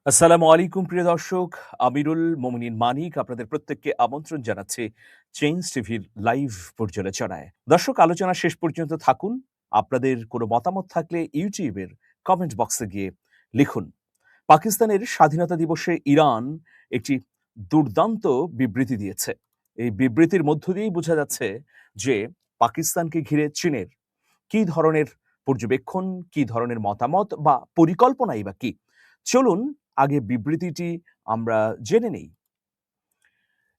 আসসালামু আলাইকুম প্রিয় দর্শক। আমিরুল মোমিনিন মানিক আপনাদের প্রত্যেককে আমন্ত্রণ জানাচ্ছি চেঞ্জ টিভির লাইভ পর্যালোচনায়। দর্শক, আলোচনা শেষ পর্যন্ত থাকুন। আপনাদের কোনো মতামত থাকলে ইউটিউবের কমেন্ট বক্সে গিয়ে লিখুন। পাকিস্তানের স্বাধীনতা দিবসে ইরান একটি দুর্দান্ত বিবৃতি দিয়েছে। এই বিবৃতির মধ্য দিয়েই বোঝা যাচ্ছে যে পাকিস্তানকে ঘিরে চীনের কি ধরনের পর্যবেক্ষণ, কি ধরনের মতামত বা পরিকল্পনাই বা কি। চলুন আগে বিবৃতিটি আমরা জেনে নেই।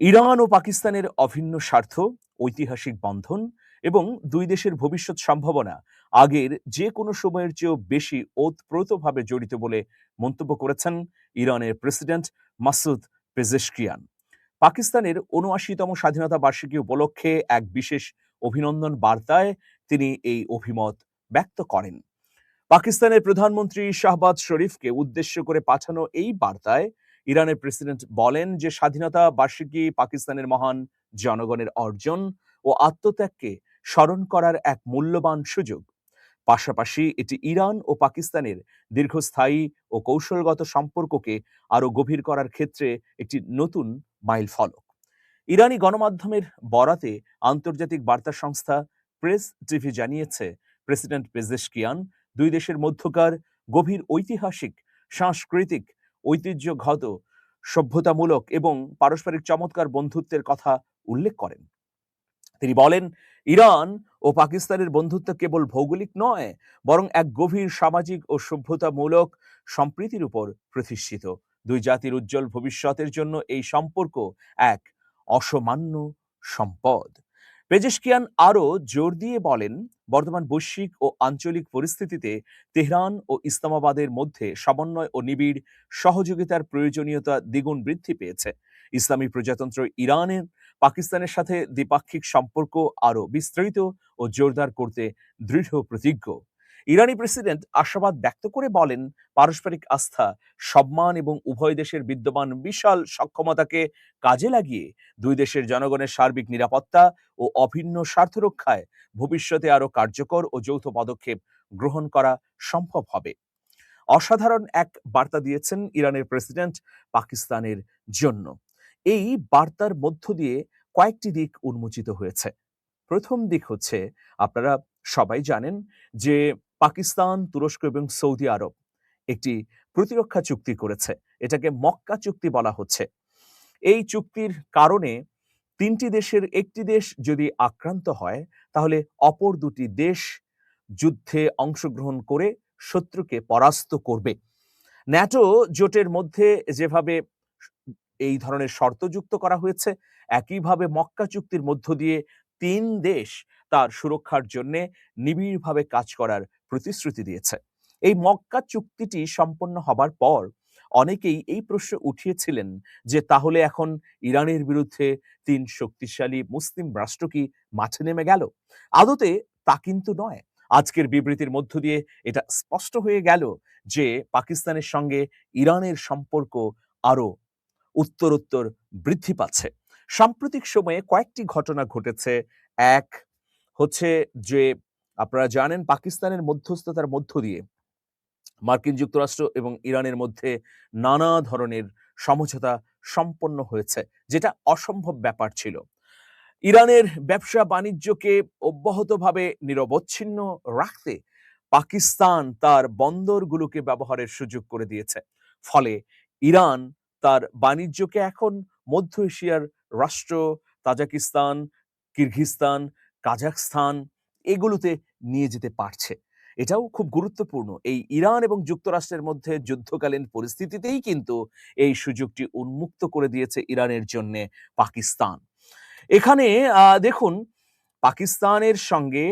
ইরান ও পাকিস্তানের অভিন্ন স্বার্থ, ঐতিহাসিক বন্ধন এবং দুই দেশের ভবিষ্যৎ সম্ভাবনা আগের যে কোনো সময়ের চেয়েও বেশি ওতপ্রোতভাবে জড়িত বলে মন্তব্য করেছেন ইরানের প্রেসিডেন্ট মাসুদ পেজেশকিয়ান। পাকিস্তানের ৭৯তম স্বাধীনতা বার্ষিকী উপলক্ষে এক বিশেষ অভিনন্দন বার্তায় তিনি এই অভিমত ব্যক্ত করেন। পাকিস্তানের প্রধানমন্ত্রী শাহবাজ শরীফকে উদ্দেশ্য করে পাঠানো এই বার্তায় ইরানের প্রেসিডেন্ট বলেন যে স্বাধীনতা বার্ষিকী পাকিস্তানের মহান জনগণের অর্জন ও আত্মত্যাগকে স্মরণ করার এক মূল্যবান সুযোগ। পাশাপাশি এটি ইরান ও পাকিস্তানের দীর্ঘস্থায়ী ও কৌশলগত সম্পর্ককে আরো গভীর করার ক্ষেত্রে একটি নতুন মাইলফলক। ইরানি গণমাধ্যমের বরাতে আন্তর্জাতিক বার্তা সংস্থা প্রেস টিভি জানিয়েছে, প্রেসিডেন্ট পেজেশকিয়ান দুই দেশের মধ্যকার গভীর ঐতিহাসিক, সাংস্কৃতিক, ঐতিহ্যগত, সভ্যতামূলক এবং পারস্পরিক চমৎকার বন্ধুত্বের কথা উল্লেখ করেন। তিনি বলেন, ইরান ও পাকিস্তানের বন্ধুত্ব কেবল ভৌগোলিক নয়, বরং এক গভীর সামাজিক ও সভ্যতামূলক সম্প্রীতির উপর প্রতিষ্ঠিত। দুই জাতির উজ্জ্বল ভবিষ্যতের জন্য এই সম্পর্ক এক অসামান্য সম্পদ। পেজেশকিয়ান আরও জোর দিয়ে বলেন, বর্তমান বৈশ্বিক ও আঞ্চলিক পরিস্থিতিতে তেহরান ও ইসলামাবাদের মধ্যে সমন্বয় ও নিবিড় সহযোগিতার প্রয়োজনীয়তা দ্বিগুণ বৃদ্ধি পেয়েছে। ইসলামী প্রজাতন্ত্র ইরানের পাকিস্তানের সাথে দ্বিপাক্ষিক সম্পর্ক আরও বিস্তৃত ও জোরদার করতে দৃঢ় প্রতিজ্ঞ। ইরানি প্রেসিডেন্ট আশাবাদ ব্যক্ত করে বলেন, পারস্পরিক আস্থা, সম্মান এবং উভয় দেশের বিদ্যমান বিশাল সক্ষমতাকে কাজে লাগিয়ে দুই দেশের জনগণের সার্বিক নিরাপত্তা ও অভিন্ন স্বার্থ রক্ষায় ভবিষ্যতে আরও কার্যকর ও যৌথ পদক্ষেপ গ্রহণ করা সম্ভব হবে। অসাধারণ এক বার্তা দিয়েছেন ইরানের প্রেসিডেন্ট পাকিস্তানের জন্য। এই বার্তার মধ্য দিয়ে কয়েকটি দিক উন্মোচিত হয়েছে। প্রথম দিক হচ্ছে, আপনারা সবাই জানেন যে পাকিস্তান, তুরস্ক এবং সৌদি আরব একটি প্রতিরক্ষা চুক্তি করেছে। এটাকে মক্কা চুক্তি বলা হচ্ছে। এই চুক্তির কারণে তিনটি দেশের একটি দেশ যদি আক্রান্ত হয়, তাহলে অপর দুটি দেশ যুদ্ধে অংশগ্রহণ করে শত্রুকে পরাস্ত করবে। ন্যাটো জোটের মধ্যে যেভাবে এই ধরনের শর্ত যুক্ত করা হয়েছে, একইভাবে মক্কা চুক্তির মধ্য দিয়ে তিন দেশ তার সুরক্ষার জন্য নিবিড়ভাবে কাজ করার প্রতিশ্রুতি দিয়েছে। এই মক্কা চুক্তিটি সম্পন্ন হবার পর অনেকেই এই প্রশ্ন উঠিয়েছিলেন যে তাহলে এখন ইরানের বিরুদ্ধে তিন শক্তিশালী মুসলিম রাষ্ট্র কি মাঠে নেমে গেল? আদতে তা কিন্তু নয়। আজকের বিবৃতির মধ্য দিয়ে এটা স্পষ্ট হয়ে গেল যে পাকিস্তানের সঙ্গে ইরানের সম্পর্ক আরো উত্তরোত্তর বৃদ্ধি পাচ্ছে। সাম্প্রতিক সময়ে কয়েকটি ঘটনা ঘটেছে। এক হচ্ছে যে, আপনারা জানেন পাকিস্তানের মধ্যস্থতার মধ্য দিয়ে মার্কিন যুক্তরাষ্ট্র এবং ইরানের মধ্যে নানা ধরনের সমঝোতা সম্পন্ন হয়েছে, যেটা অসম্ভব ব্যাপার ছিল। ইরানের ব্যবসা বাণিজ্যকে অব্যাহতভাবে নিরবচ্ছিন্ন রাখতে পাকিস্তান তার বন্দরগুলোকে ব্যবহারের সুযোগ করে দিয়েছে। ফলে ইরান তার বাণিজ্যকে এখন মধ্য এশিয়ার রাষ্ট্র তাজিকিস্তান, কিরগিজস্তান, কাজাখস্তান এগুলোতে নিয়ে যেতে পারছে। এটাও খুব গুরুত্বপূর্ণ। এই ইরান এবং যুক্তরাষ্ট্রের মধ্যে যুদ্ধকালীন পরিস্থিতিতেই কিন্তু এই সুযোগটি উন্মুক্ত করে দিয়েছে ইরানের জন্য পাকিস্তান। এখানে দেখুন, পাকিস্তানের সঙ্গে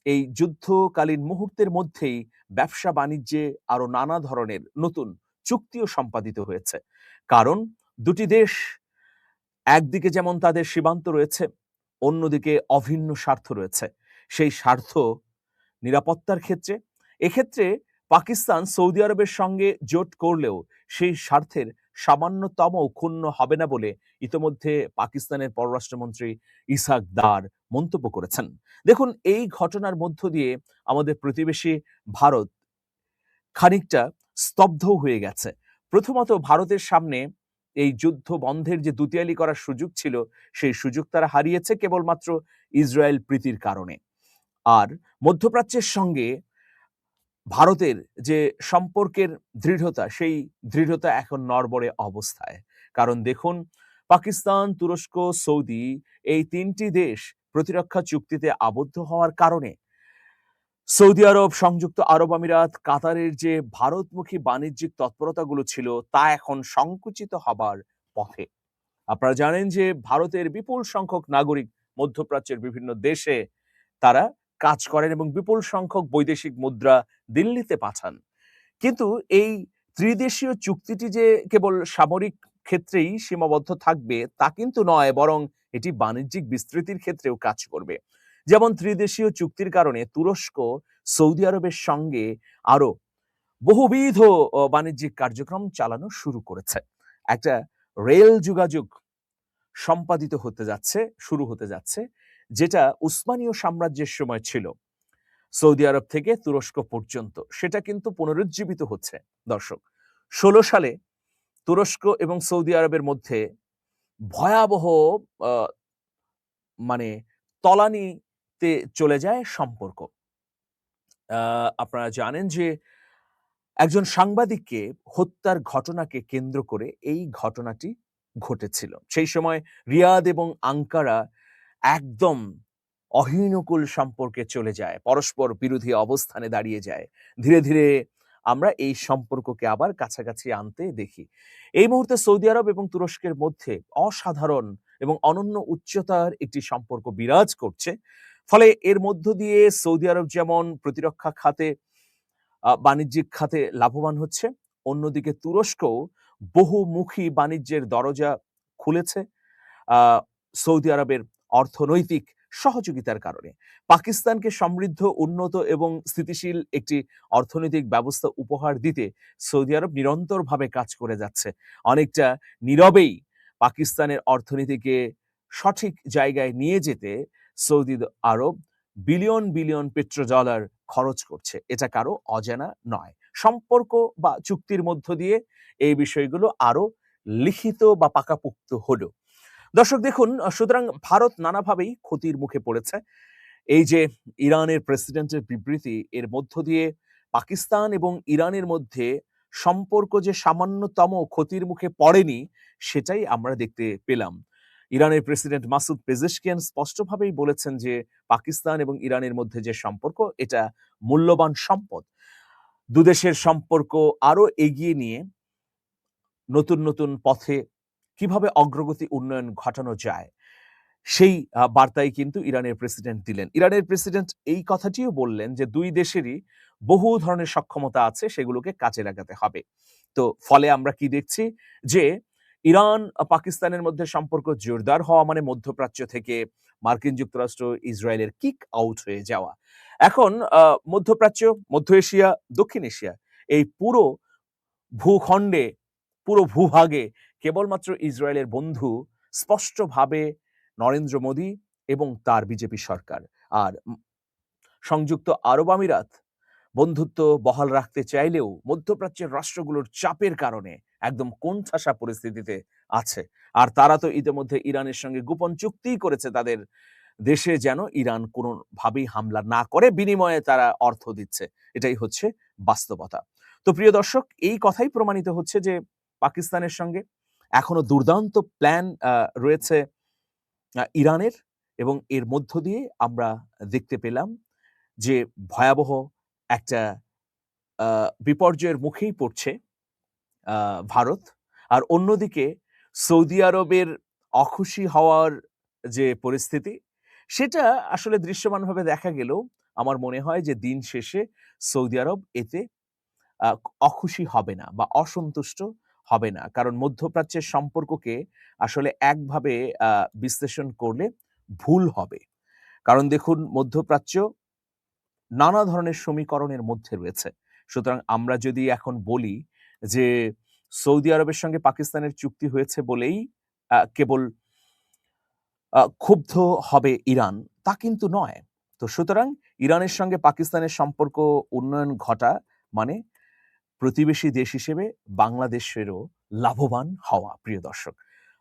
এই যুদ্ধকালীন মুহূর্তের মধ্যেই ব্যবসা বাণিজ্যে আরো নানা ধরনের নতুন চুক্তিও সম্পাদিত হয়েছে। কারণ দুটি দেশ একদিকে যেমন তাদের সীমান্ত রয়েছে, অন্যদিকে অভিন্ন স্বার্থ রয়েছে। সেই স্বার্থ নিরাপত্তার ক্ষেত্রে এক্ষেত্রে পাকিস্তান সৌদি আরবের সঙ্গে জোট করলেও সেই স্বার্থের সামান্যতম ক্ষুণ্ণ হবে না বলে ইতোমধ্যে পাকিস্তানের পররাষ্ট্রমন্ত্রী ইসহাক দার মন্তব্য করেছেন। দেখুন, এই ঘটনার মধ্য দিয়ে আমাদের প্রতিবেশী ভারত খানিকটা স্তব্ধ হয়ে গেছে। প্রথমত ভারতের সামনে এই যুদ্ধ বন্ধের যে দুতিয়ালি করার সুযোগ ছিল, সেই সুযোগ তারা হারিয়েছে কেবলমাত্র ইসরায়েল প্রীতির কারণে। আর মধ্যপ্রাচ্যের সঙ্গে ভারতের যে সম্পর্কের দৃঢ়তা, সেই দৃঢ়তা এখন নড়বড়ে অবস্থায়। কারণ দেখুন, পাকিস্তান, তুরস্ক, সৌদি এই ৩ টি দেশ প্রতিরক্ষা চুক্তিতে আবদ্ধ হওয়ার কারণে সৌদি আরব, সংযুক্ত আরব আমিরাত, কাতারের যে ভারতমুখী বাণিজ্যিক তৎপরতাগুলো ছিল তা এখন সংকুচিত হবার পথে। আপনারা জানেন যে ভারতের বিপুল সংখ্যক নাগরিক মধ্যপ্রাচ্যের বিভিন্ন দেশে তারা কাজ করেন এবং বিপুল সংখ্যক বৈদেশিক মুদ্রা দিল্লিতে পাঠান। কিন্তু এই ত্রিদেশীয় চুক্তিটি যে কেবল সামরিক ক্ষেত্রেই সীমাবদ্ধ থাকবে তা কিন্তু নয়, বরং এটি বাণিজ্যিক বিস্তৃতির ক্ষেত্রেও কাজ করবে। যেমন ত্রিদেশীয় চুক্তির কারণে তুরস্ক সৌদি আরবের সঙ্গে আরো বহুবিধ বাণিজ্যিক কার্যক্রম চালানো শুরু করেছে। একটা রেল যোগাযোগ শুরু হতে যাচ্ছে, যেটা উসমানীয় সাম্রাজ্যের সময় ছিল সৌদি আরব থেকে তুরস্ক পর্যন্ত। সেটা কিন্তু পুনরুজ্জীবিত হচ্ছে। দর্শক, ১৬ সালে তুরস্ক এবং সৌদি আরবের মধ্যে ভয়াবহ আহ, মানে তলানিতে চলে যায় সম্পর্ক। আপনারা জানেন যে একজন সাংবাদিককে হত্যার ঘটনাকে কেন্দ্র করে এই ঘটনাটি ঘটেছিল। সেই সময় রিয়াদ এবং আঙ্কারা একদম অহিনকুল সম্পর্কে চলে যায়, পরস্পর বিরোধী অবস্থানে দাঁড়িয়ে যায়। ধীরে ধীরে আমরা এই সম্পর্ককে আবার কাছাকাছি আনতে দেখি। এই মুহূর্তে সৌদি আরব এবং তুরস্কের মধ্যে অসাধারণ এবং অনন্য উচ্চতার একটি সম্পর্ক বিরাজ করছে। ফলে এর মধ্য দিয়ে সৌদি আরব যেমন প্রতিরক্ষা খাতে, বাণিজ্যিক খাতে লাভবান হচ্ছে, অন্যদিকে তুরস্কও বহুমুখী বাণিজ্যের দরজা খুলেছে সৌদি আরবের অর্থনৈতিক সহযোগিতার কারণে। পাকিস্তানকে সমৃদ্ধ, উন্নত এবং স্থিতিশীল একটি অর্থনৈতিক ব্যবস্থা উপহার দিতে সৌদি আরব নিরন্তরভাবে কাজ করে যাচ্ছে। অনেকটা নীরবেই পাকিস্তানের অর্থনীতিকে সঠিক জায়গায় নিয়ে যেতে সৌদি আরব বিলিয়ন বিলিয়ন পেট্রোডলার খরচ করছে। এটা কারো অজানা নয়। সম্পর্ক বা চুক্তির মধ্য দিয়ে এই বিষয়গুলো আরো লিখিত বা পাকাপোক্ত হলো। দর্শক দেখুন, সুতরাং ভারত নানাভাবেই ক্ষতির মুখে পড়েছে। এই যে ইরানের প্রেসিডেন্টের বিবৃতি, এর মধ্য দিয়ে পাকিস্তান এবং ইরানের মধ্যে সম্পর্ক যে সামান্যতম ক্ষতির মুখে পড়েনি সেটাই আমরা দেখতে পেলাম। ইরানের প্রেসিডেন্ট মাসুদ পেজেশকিয়ান স্পষ্টভাবেই বলেছেন যে পাকিস্তান এবং ইরানের মধ্যে যে সম্পর্ক, এটা মূল্যবান সম্পদ। দুদেশের সম্পর্ক আরো এগিয়ে নিয়ে নতুন নতুন পথে কিভাবে অগ্রগতি উন্নয়ন ঘটানো যায়, সেই বার্তাই কিন্তু ইরানের প্রেসিডেন্ট দিলেন। ইরানের প্রেসিডেন্ট এই কথাটিও বললেন যে দুই দেশেরই বহু ধরনের সক্ষমতা আছে, সেগুলোকে কাজে লাগাতে হবে। তো ফলে আমরা কি দেখছি যে ইরান পাকিস্তানের মধ্যে সম্পর্ক জোরদার হওয়া মানে মধ্যপ্রাচ্য থেকে মার্কিন যুক্তরাষ্ট্র, ইসরায়েলের কিক আউট হয়ে যাওয়া। এখন মধ্যপ্রাচ্য, মধ্য এশিয়া, দক্ষিণ এশিয়া এই পুরো ভূখণ্ডে, পুরো ভূভাগে কেবলমাত্র ইসরায়েলের বন্ধু স্পষ্টভাবে নরেন্দ্র মোদী এবং তার বিজেপি সরকার। আর সংযুক্ত আরব আমিরাত বন্ধুত্ব বহাল রাখতে চাইলেও মধ্যপ্রাচ্যের রাষ্ট্রগুলোর চাপের কারণে একদম কোণঠাসা পরিস্থিতিতে আছে। আর তারা তো ইতিমধ্যে ইরানের সঙ্গে গোপন চুক্তি করেছে তাদের দেশে যেন ইরান কোনোভাবেই হামলা না করে, বিনিময়ে তারা অর্থ দিচ্ছে। এটাই হচ্ছে বাস্তবতা। তো প্রিয় দর্শক, এই কথাই প্রমাণিত হচ্ছে যে পাকিস্তানের সঙ্গে এখনো দুর্দান্ত প্ল্যান রয়েছে ইরানের, এবং এর মধ্য দিয়ে আমরা দেখতে পেলাম যে ভয়াবহ একটা বিপর্যয়ের মুখেই পড়ছে ভারত। আর অন্যদিকে সৌদি আরবের অখুশি হওয়ার যে পরিস্থিতি, সেটা আসলে দৃশ্যমানভাবে দেখা গেলেও আমার মনে হয় যে দিন শেষে সৌদি আরব এতে আহ, অখুশি হবে না বা অসন্তুষ্ট হবে না। কারণ মধ্যপ্রাচ্যের সম্পর্ককে আসলে একভাবে বিশ্লেষণ করলে ভুল হবে। কারণ দেখুন, মধ্যপ্রাচ্য নানা ধরনের সমীকরণের মধ্যে রয়েছে। সুতরাং আমরা যদি এখন বলি যে সৌদি আরবের সঙ্গে পাকিস্তানের চুক্তি হয়েছে বলেই কেবল ক্ষুব্ধ হবে ইরান, তা কিন্তু নয়। তো সুতরাং ইরানের সঙ্গে পাকিস্তানের সম্পর্ক উন্নয়ন ঘটা মানে প্রতিবেশী দেশ হিসেবে বাংলাদেশেরও লাভবান হওয়া। প্রিয় দর্শক,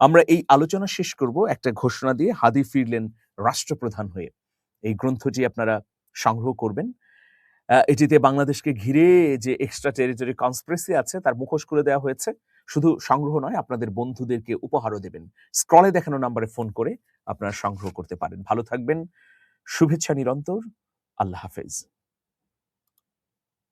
আমরা এই আলোচনা শেষ করব একটা ঘোষণা দিয়ে। হাদি ফিরলেন রাষ্ট্রপ্রধান হয়ে। এই গ্রন্থটি আপনারা সংগ্রহ করবেন। এটিতে বাংলাদেশকে ঘিরে যে এক্সট্রা টেরিটরি কনস্পিরেসি আছে তার মুখোশ খুলে দেওয়া হয়েছে। শুধু সংগ্রহ নয়, আপনাদের বন্ধুদেরকে উপহারও দেবেন। স্ক্রলে দেখানো নাম্বারে ফোন করে আপনারা সংগ্রহ করতে পারেন। ভালো থাকবেন। শুভেচ্ছা নিরন্তর। আল্লাহ হাফেজ।